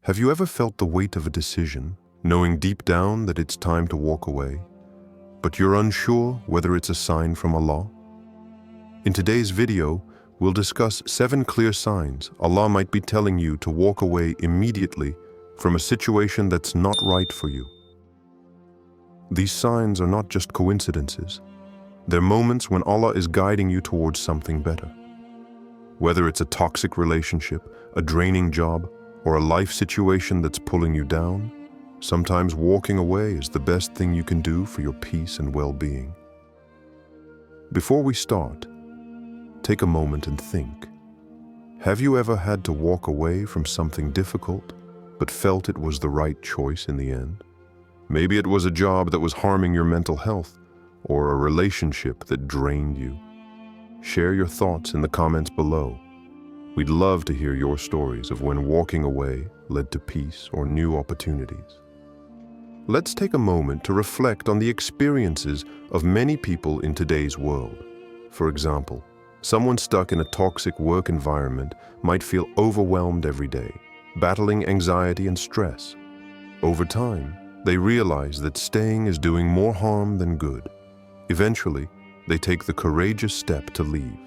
Have you ever felt the weight of a decision, knowing deep down that it's time to walk away, but you're unsure whether it's a sign from Allah? In today's video, we'll discuss 7 clear signs Allah might be telling you to walk away immediately from a situation that's not right for you. These signs are not just coincidences. They're moments when Allah is guiding you towards something better. Whether it's a toxic relationship, a draining job, or a life situation that's pulling you down, sometimes walking away is the best thing you can do for your peace and well-being. Before we start, take a moment and think. Have you ever had to walk away from something difficult, but felt it was the right choice in the end? Maybe it was a job that was harming your mental health, or a relationship that drained you. Share your thoughts in the comments below. We'd love to hear your stories of when walking away led to peace or new opportunities. Let's take a moment to reflect on the experiences of many people in today's world. For example, someone stuck in a toxic work environment might feel overwhelmed every day, battling anxiety and stress. Over time, they realize that staying is doing more harm than good. Eventually, they take the courageous step to leave,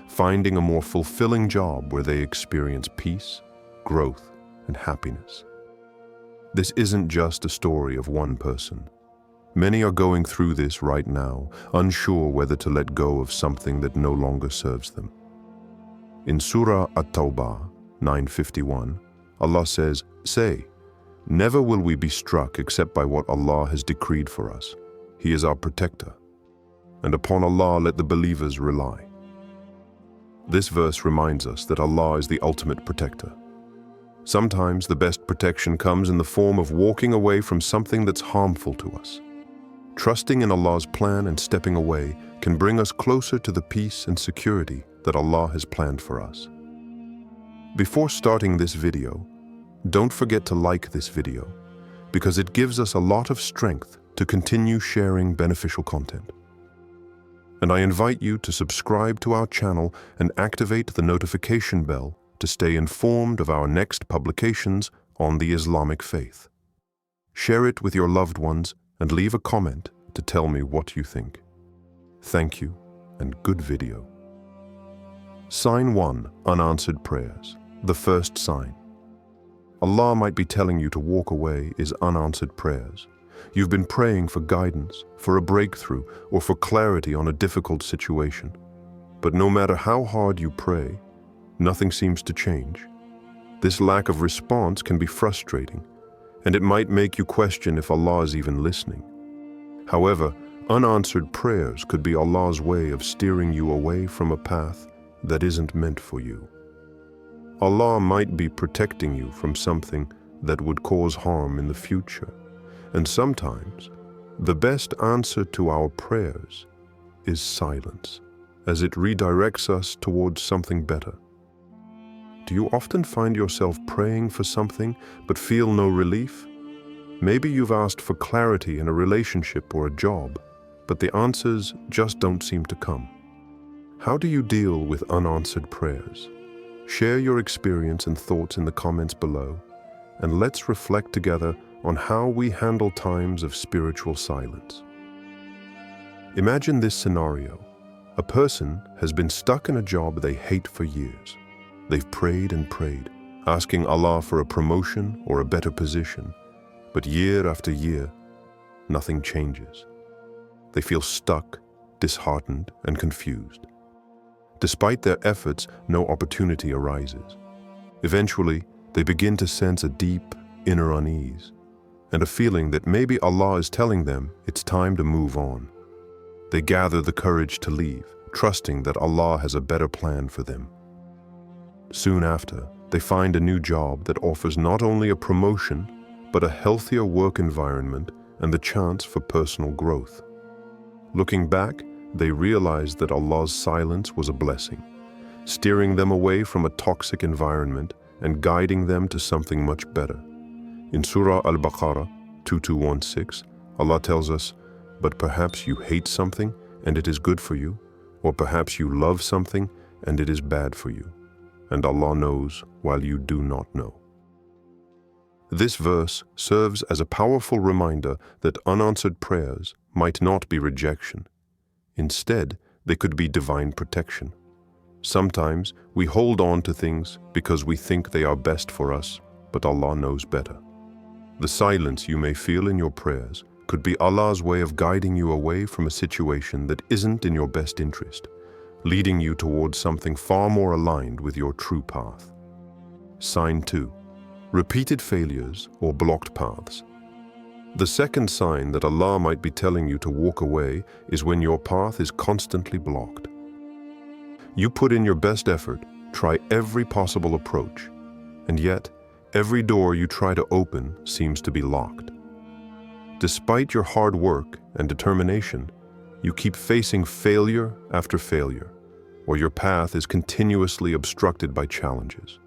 finding a more fulfilling job where they experience peace, growth, and happiness. This isn't just a story of one person. Many are going through this right now, unsure whether to let go of something that no longer serves them. In Surah At-Tawbah 9:51, Allah says, "Say, never will we be struck except by what Allah has decreed for us. He is our protector. And upon Allah let the believers rely." This verse reminds us that Allah is the ultimate protector. Sometimes the best protection comes in the form of walking away from something that's harmful to us. Trusting in Allah's plan and stepping away can bring us closer to the peace and security that Allah has planned for us. Before starting this video, don't forget to like this video, because it gives us a lot of strength to continue sharing beneficial content. And I invite you to subscribe to our channel and activate the notification bell to stay informed of our next publications on the Islamic faith. Share it with your loved ones and leave a comment to tell me what you think. Thank you and good video. Sign 1. Unanswered prayers. The first sign Allah might be telling you to walk away is unanswered prayers. You've been praying for guidance, for a breakthrough, or for clarity on a difficult situation. But no matter how hard you pray, nothing seems to change. This lack of response can be frustrating, and it might make you question if Allah is even listening. However, unanswered prayers could be Allah's way of steering you away from a path that isn't meant for you. Allah might be protecting you from something that would cause harm in the future. And sometimes, the best answer to our prayers is silence, as it redirects us towards something better. Do you often find yourself praying for something but feel no relief? Maybe you've asked for clarity in a relationship or a job, but the answers just don't seem to come. How do you deal with unanswered prayers? Share your experience and thoughts in the comments below, and let's reflect together on how we handle times of spiritual silence. Imagine this scenario. A person has been stuck in a job they hate for years. They've prayed and prayed, asking Allah for a promotion or a better position. But year after year, nothing changes. They feel stuck, disheartened, and confused. Despite their efforts, no opportunity arises. Eventually, they begin to sense a deep inner unease, and a feeling that maybe Allah is telling them it's time to move on. They gather the courage to leave, trusting that Allah has a better plan for them. Soon after, they find a new job that offers not only a promotion, but a healthier work environment and the chance for personal growth. Looking back, they realize that Allah's silence was a blessing, steering them away from a toxic environment and guiding them to something much better. In Surah Al-Baqarah 2216, Allah tells us, "But perhaps you hate something and it is good for you, or perhaps you love something and it is bad for you, and Allah knows while you do not know." This verse serves as a powerful reminder that unanswered prayers might not be rejection. Instead, they could be divine protection. Sometimes we hold on to things because we think they are best for us, but Allah knows better. The silence you may feel in your prayers could be Allah's way of guiding you away from a situation that isn't in your best interest, leading you towards something far more aligned with your true path. Sign 2. Repeated failures or blocked paths. The second sign that Allah might be telling you to walk away is when your path is constantly blocked. You put in your best effort, try every possible approach, and yet every door you try to open seems to be locked. Despite your hard work and determination, you keep facing failure after failure, or your path is continuously obstructed by challenges.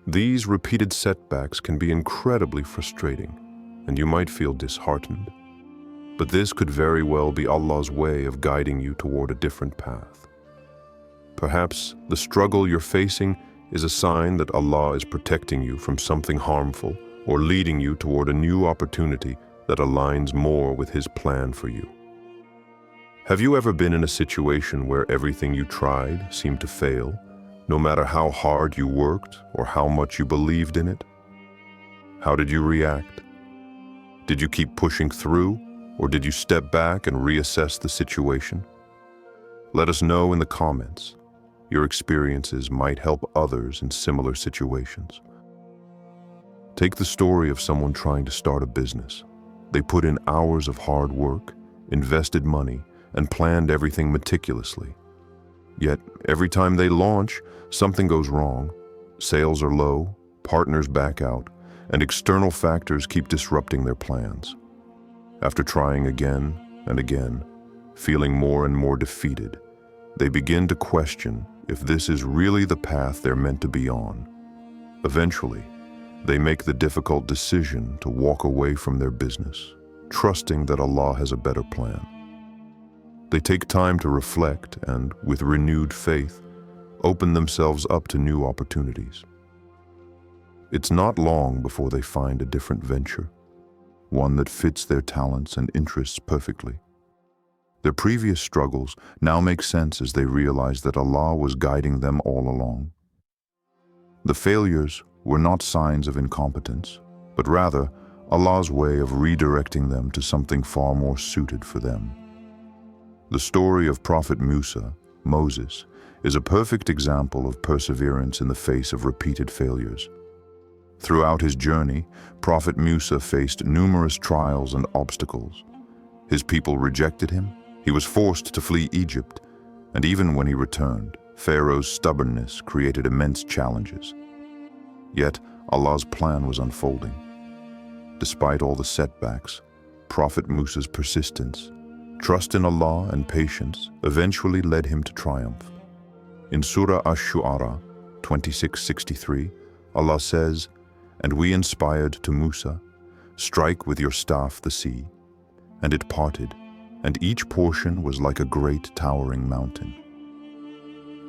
These repeated setbacks can be incredibly frustrating, and you might feel disheartened. But this could very well be Allah's way of guiding you toward a different path. Perhaps the struggle you're facing is a sign that Allah is protecting you from something harmful or leading you toward a new opportunity that aligns more with His plan for you. Have you ever been in a situation where everything you tried seemed to fail, no matter how hard you worked or how much you believed in it? How did you react? Did you keep pushing through, or did you step back and reassess the situation? Let us know in the comments. Your experiences might help others in similar situations. Take the story of someone trying to start a business. They put in hours of hard work, invested money, and planned everything meticulously. Yet, every time they launch, something goes wrong. Sales are low, partners back out, and external factors keep disrupting their plans. After trying again and again, feeling more and more defeated, they begin to question if this is really the path they're meant to be on. Eventually, they make the difficult decision to walk away from their business, trusting that Allah has a better plan. They take time to reflect and, with renewed faith, open themselves up to new opportunities. It's not long before they find a different venture, one that fits their talents and interests perfectly. Their previous struggles now make sense as they realize that Allah was guiding them all along. The failures were not signs of incompetence, but rather Allah's way of redirecting them to something far more suited for them. The story of Prophet Musa, Moses, is a perfect example of perseverance in the face of repeated failures. Throughout his journey, Prophet Musa faced numerous trials and obstacles. His people rejected him, he was forced to flee Egypt, and even when he returned, Pharaoh's stubbornness created immense challenges. Yet, Allah's plan was unfolding. Despite all the setbacks, Prophet Musa's persistence, trust in Allah and patience eventually led him to triumph. In Surah Ash-Shu'ara 26:63, Allah says, "And we inspired to Musa, strike with your staff the sea, and it parted, and each portion was like a great towering mountain."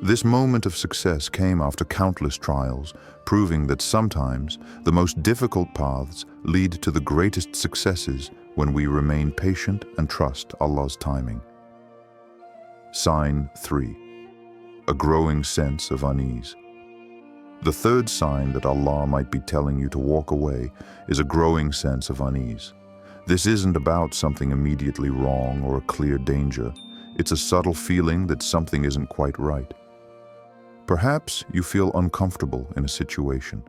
This moment of success came after countless trials, proving that sometimes the most difficult paths lead to the greatest successes when we remain patient and trust Allah's timing. Sign 3. A growing sense of unease. The third sign that Allah might be telling you to walk away is a growing sense of unease. This isn't about something immediately wrong or a clear danger. It's a subtle feeling that something isn't quite right. Perhaps you feel uncomfortable in a situation,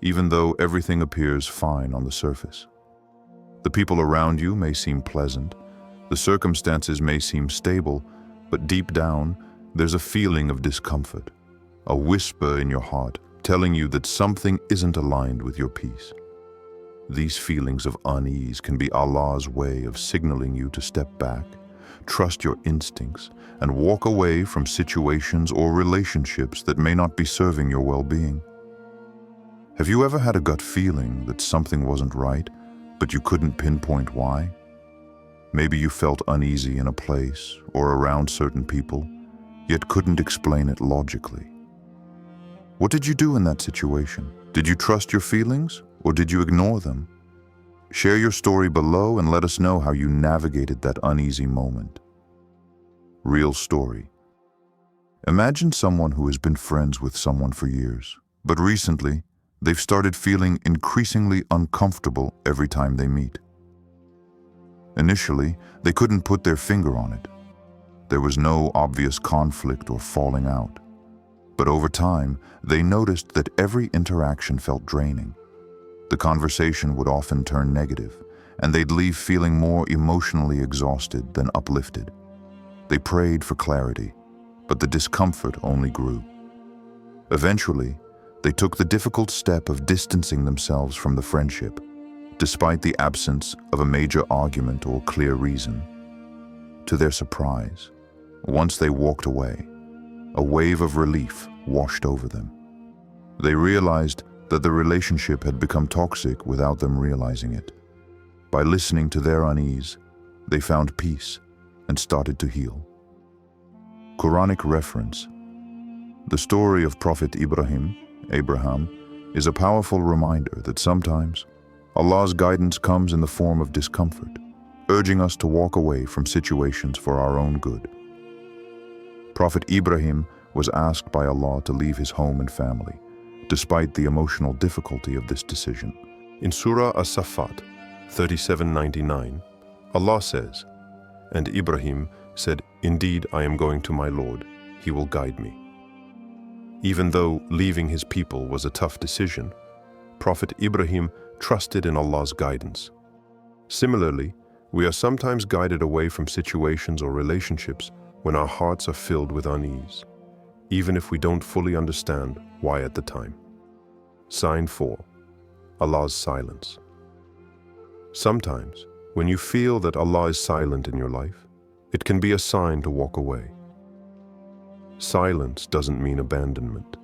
even though everything appears fine on the surface. The people around you may seem pleasant, the circumstances may seem stable, but deep down, there's a feeling of discomfort, a whisper in your heart telling you that something isn't aligned with your peace. These feelings of unease can be Allah's way of signaling you to step back, trust your instincts, and walk away from situations or relationships that may not be serving your well-being. Have you ever had a gut feeling that something wasn't right, but you couldn't pinpoint why? Maybe you felt uneasy in a place or around certain people, yet couldn't explain it logically. What did you do in that situation? Did you trust your feelings, Or did you ignore them? Share your story below and let us know how you navigated that uneasy moment. Real story. Imagine someone who has been friends with someone for years, but recently, they've started feeling increasingly uncomfortable every time they meet. Initially, they couldn't put their finger on it. There was no obvious conflict or falling out. But over time, they noticed that every interaction felt draining. The conversation would often turn negative, and they'd leave feeling more emotionally exhausted than uplifted. They prayed for clarity, but the discomfort only grew. Eventually, they took the difficult step of distancing themselves from the friendship, despite the absence of a major argument or clear reason. To their surprise, once they walked away, a wave of relief washed over them. They realized that the relationship had become toxic without them realizing it. By listening to their unease, they found peace and started to heal. Quranic reference. The story of Prophet Abraham, is a powerful reminder that sometimes Allah's guidance comes in the form of discomfort, urging us to walk away from situations for our own good. Prophet Ibrahim was asked by Allah to leave his home and family, despite the emotional difficulty of this decision. In Surah As-Saffat 37:99, Allah says, "And Ibrahim said, 'Indeed, I am going to my Lord. He will guide me.'" Even though leaving his people was a tough decision, Prophet Ibrahim trusted in Allah's guidance. Similarly, we are sometimes guided away from situations or relationships when our hearts are filled with unease, even if we don't fully understand why at the time. Sign 4. Allah's silence. Sometimes, when you feel that Allah is silent in your life, it can be a sign to walk away. Silence doesn't mean abandonment.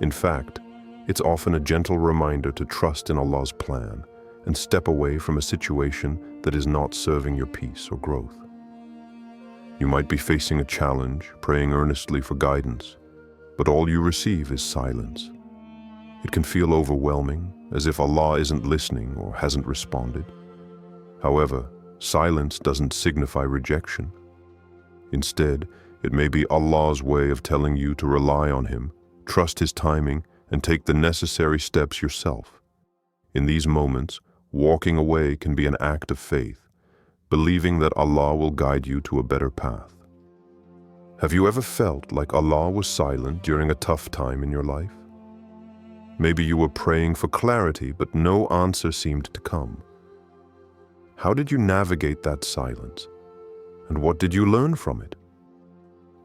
In fact, it's often a gentle reminder to trust in Allah's plan and step away from a situation that is not serving your peace or growth. You might be facing a challenge, praying earnestly for guidance, but all you receive is silence. It can feel overwhelming, as if Allah isn't listening or hasn't responded. However, silence doesn't signify rejection. Instead, it may be Allah's way of telling you to rely on Him, trust His timing, and take the necessary steps yourself. In these moments, walking away can be an act of faith, believing that Allah will guide you to a better path. Have you ever felt like Allah was silent during a tough time in your life? Maybe you were praying for clarity, but no answer seemed to come. How did you navigate that silence? And what did you learn from it?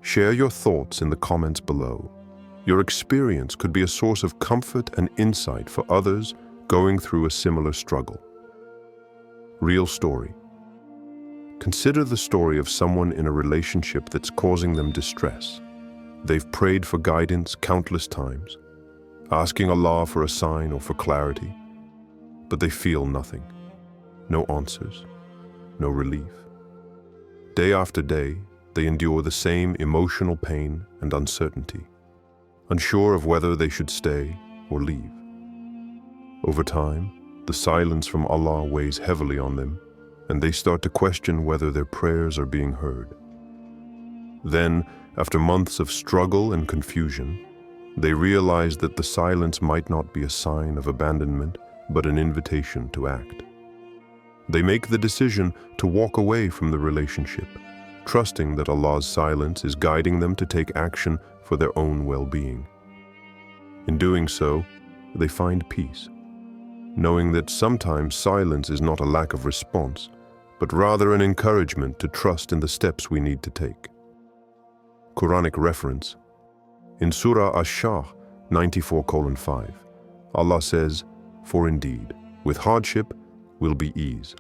Share your thoughts in the comments below. Your experience could be a source of comfort and insight for others going through a similar struggle. Real story. Consider the story of someone in a relationship that's causing them distress. They've prayed for guidance countless times, asking Allah for a sign or for clarity, but they feel nothing. No answers, no relief. Day after day, they endure the same emotional pain and uncertainty, unsure of whether they should stay or leave. Over time, the silence from Allah weighs heavily on them, and they start to question whether their prayers are being heard. Then, after months of struggle and confusion, they realize that the silence might not be a sign of abandonment, but an invitation to act. They make the decision to walk away from the relationship, trusting that Allah's silence is guiding them to take action for their own well-being. In doing so, they find peace, knowing that sometimes silence is not a lack of response, but rather an encouragement to trust in the steps we need to take. Quranic reference. In Surah Ash-Shah 94:5, Allah says, "For indeed, with hardship will be ease."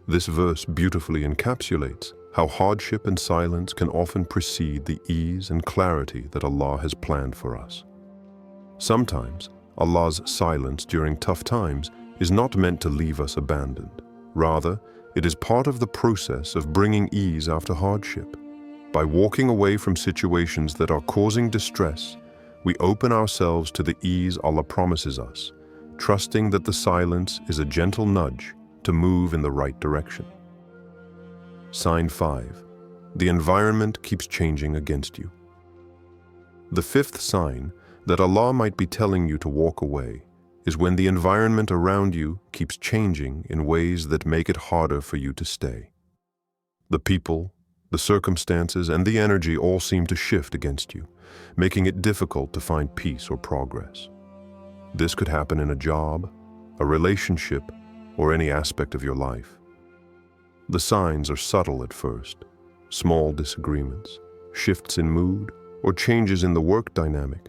This verse beautifully encapsulates how hardship and silence can often precede the ease and clarity that Allah has planned for us. Sometimes, Allah's silence during tough times is not meant to leave us abandoned. Rather, it is part of the process of bringing ease after hardship. By walking away from situations that are causing distress, we open ourselves to the ease Allah promises us, trusting that the silence is a gentle nudge to move in the right direction. Sign 5. The environment keeps changing against you. The fifth sign that Allah might be telling you to walk away is when the environment around you keeps changing in ways that make it harder for you to stay. The people, the circumstances, and the energy all seem to shift against you, making it difficult to find peace or progress. This could happen in a job, a relationship, or any aspect of your life. The signs are subtle at first: small disagreements, shifts in mood, or changes in the work dynamic.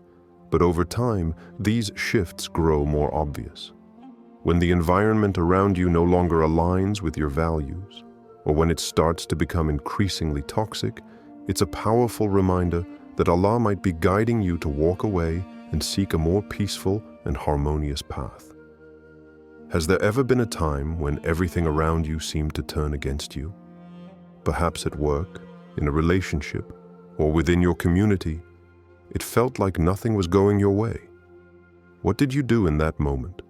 But over time, these shifts grow more obvious. When the environment around you no longer aligns with your values, or when it starts to become increasingly toxic, it's a powerful reminder that Allah might be guiding you to walk away and seek a more peaceful and harmonious path. Has there ever been a time when everything around you seemed to turn against you? Perhaps at work, in a relationship, or within your community, it felt like nothing was going your way. What did you do in that moment?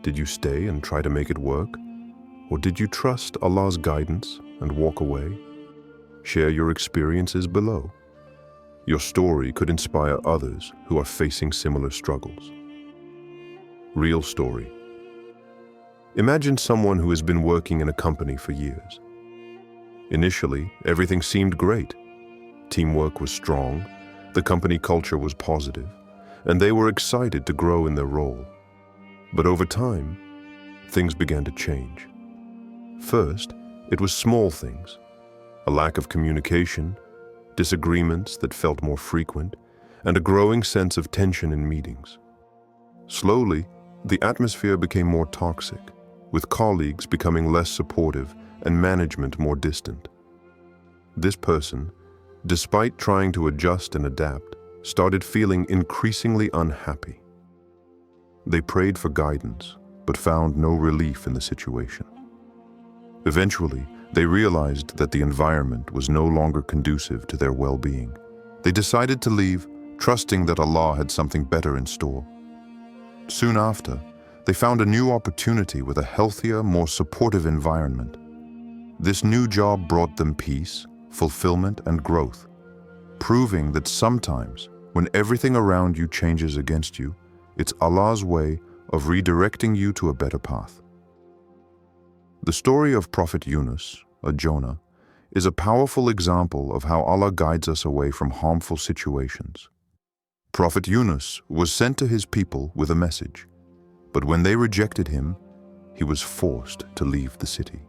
Did you stay and try to make it work? Or did you trust Allah's guidance and walk away? Share your experiences below. Your story could inspire others who are facing similar struggles. Real story. Imagine someone who has been working in a company for years. Initially, everything seemed great. Teamwork was strong, the company culture was positive, and they were excited to grow in their role. But over time, things began to change. First, it was small things: a lack of communication, disagreements that felt more frequent, and a growing sense of tension in meetings. Slowly, the atmosphere became more toxic, with colleagues becoming less supportive and management more distant. This person, despite trying to adjust and adapt, started feeling increasingly unhappy. They prayed for guidance, but found no relief in the situation. Eventually, they realized that the environment was no longer conducive to their well-being. They decided to leave, trusting that Allah had something better in store. Soon after, they found a new opportunity with a healthier, more supportive environment. This new job brought them peace, fulfillment, and growth, proving that sometimes, when everything around you changes against you, it's Allah's way of redirecting you to a better path. The story of Prophet Yunus, or Jonah, is a powerful example of how Allah guides us away from harmful situations. Prophet Yunus was sent to his people with a message, but when they rejected him, he was forced to leave the city.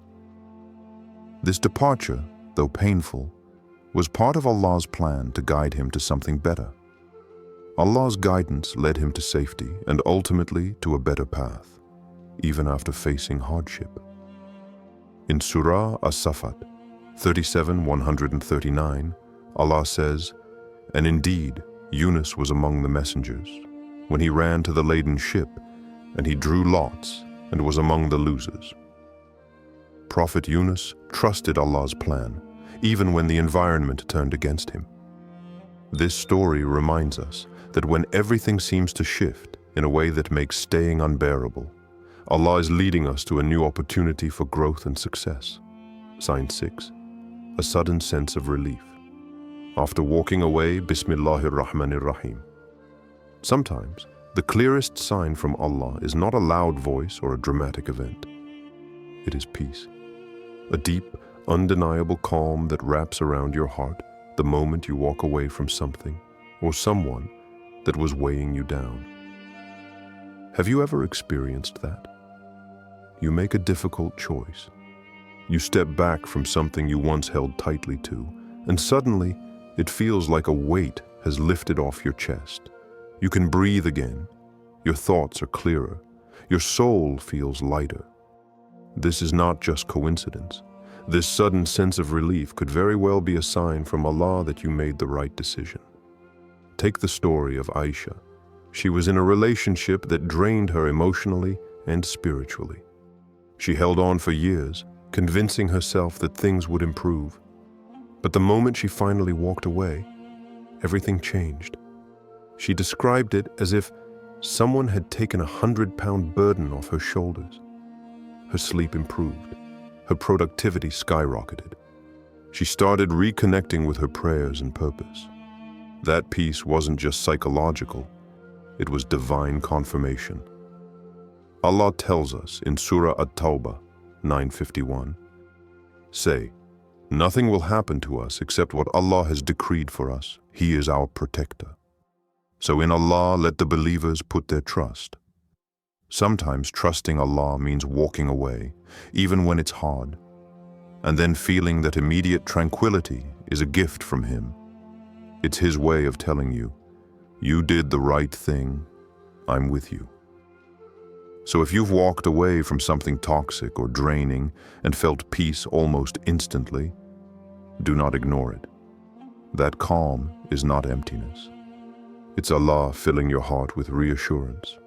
This departure, though painful, was part of Allah's plan to guide him to something better. Allah's guidance led him to safety and ultimately to a better path, even after facing hardship. In Surah As-Safat 37:139, Allah says, "And indeed, Yunus was among the messengers, when he ran to the laden ship, and he drew lots and was among the losers." Prophet Yunus trusted Allah's plan, even when the environment turned against him. This story reminds us that when everything seems to shift in a way that makes staying unbearable, Allah is leading us to a new opportunity for growth and success. Sign 6. A sudden sense of relief. After walking away, Bismillahir-Rahmanir-Rahim. Sometimes, the clearest sign from Allah is not a loud voice or a dramatic event. It is peace. A deep, undeniable calm that wraps around your heart the moment you walk away from something or someone that was weighing you down. Have you ever experienced that? You make a difficult choice. You step back from something you once held tightly to, and suddenly it feels like a weight has lifted off your chest. You can breathe again. Your thoughts are clearer. Your soul feels lighter. This is not just coincidence. This sudden sense of relief could very well be a sign from Allah that you made the right decision. Take the story of Aisha. She was in a relationship that drained her emotionally and spiritually. She held on for years, convincing herself that things would improve. But the moment she finally walked away, everything changed. She described it as if someone had taken a 100-pound burden off her shoulders. Her sleep improved. Her productivity skyrocketed. She started reconnecting with her prayers and purpose. That peace wasn't just psychological, it was divine confirmation. Allah tells us in Surah At-Tawbah 9:51, "Say, nothing will happen to us except what Allah has decreed for us. He is our protector." So in Allah, let the believers put their trust. Sometimes trusting Allah means walking away, even when it's hard, and then feeling that immediate tranquility is a gift from Him. It's His way of telling you, you did the right thing, I'm with you. So if you've walked away from something toxic or draining and felt peace almost instantly, do not ignore it. That calm is not emptiness. It's Allah filling your heart with reassurance.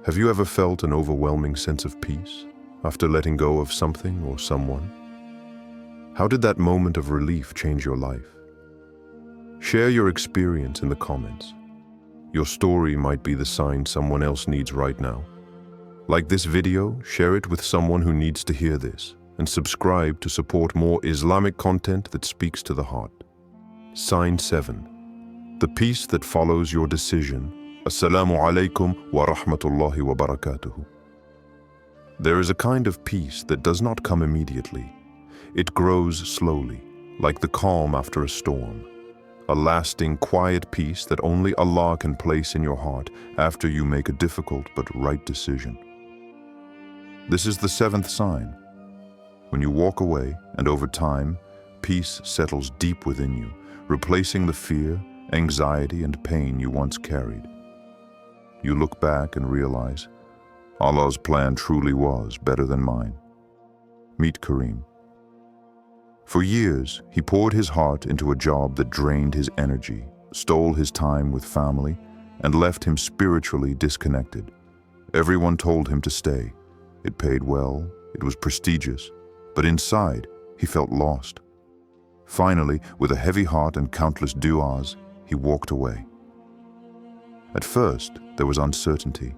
Have you ever felt an overwhelming sense of peace after letting go of something or someone? How did that moment of relief change your life? Share your experience in the comments. Your story might be the sign someone else needs right now. Like this video, share it with someone who needs to hear this, and subscribe to support more Islamic content that speaks to the heart. Sign 7. The peace that follows your decision. Assalamu alaikum wa rahmatullahi wa barakatuhu. There is a kind of peace that does not come immediately. It grows slowly, like the calm after a storm. A lasting, quiet peace that only Allah can place in your heart after you make a difficult but right decision. This is the 7th sign. When you walk away, and over time, peace settles deep within you, replacing the fear, anxiety, and pain you once carried. You look back and realize, Allah's plan truly was better than mine. Meet Kareem. For years, he poured his heart into a job that drained his energy, stole his time with family, and left him spiritually disconnected. Everyone told him to stay. It paid well, it was prestigious, but inside, he felt lost. Finally, with a heavy heart and countless du'as, he walked away. At first, there was uncertainty,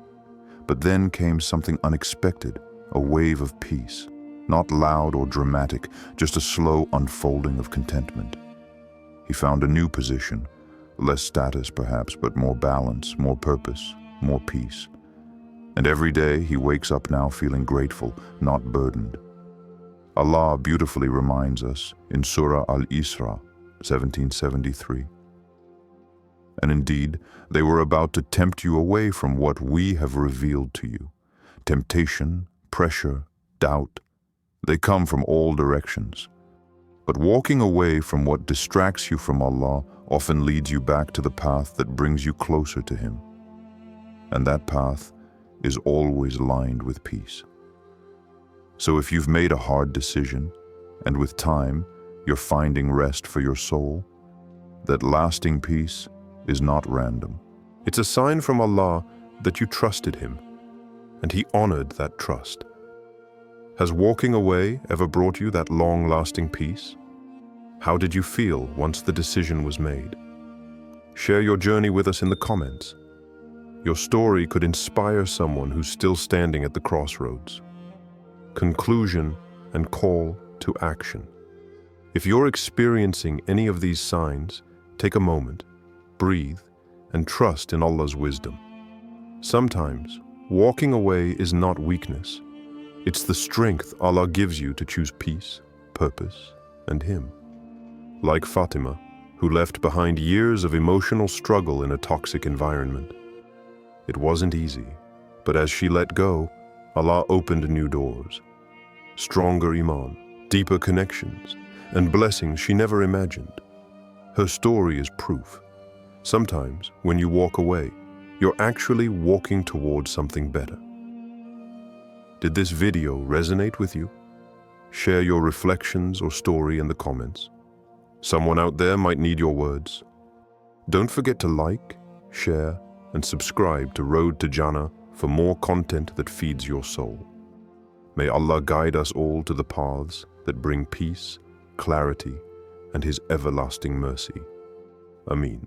but then came something unexpected, a wave of peace. Not loud or dramatic, just a slow unfolding of contentment. He found a new position, less status perhaps, but more balance, more purpose, more peace. And every day he wakes up now feeling grateful, not burdened. Allah beautifully reminds us in Surah Al-Isra 1773. And indeed, they were about to tempt you away from what we have revealed to you. Temptation, pressure, doubt, they come from all directions. But walking away from what distracts you from Allah often leads you back to the path that brings you closer to Him. And that path is always lined with peace. So if you've made a hard decision, and with time you're finding rest for your soul, that lasting peace is not random. It's a sign from Allah that you trusted Him, and He honored that trust. Has walking away ever brought you that long-lasting peace? How did you feel once the decision was made? Share your journey with us in the comments. Your story could inspire someone who's still standing at the crossroads. Conclusion and call to action. If you're experiencing any of these signs, take a moment, breathe, and trust in Allah's wisdom. Sometimes, walking away is not weakness. It's the strength Allah gives you to choose peace, purpose, and Him. Like Fatima, who left behind years of emotional struggle in a toxic environment. It wasn't easy, but as she let go, Allah opened new doors. Stronger iman, deeper connections, and blessings she never imagined. Her story is proof. Sometimes, when you walk away, you're actually walking towards something better. Did this video resonate with you? Share your reflections or story in the comments. Someone out there might need your words. Don't forget to like, share, and subscribe to Road to Jannah for more content that feeds your soul. May Allah guide us all to the paths that bring peace, clarity, and His everlasting mercy. Ameen.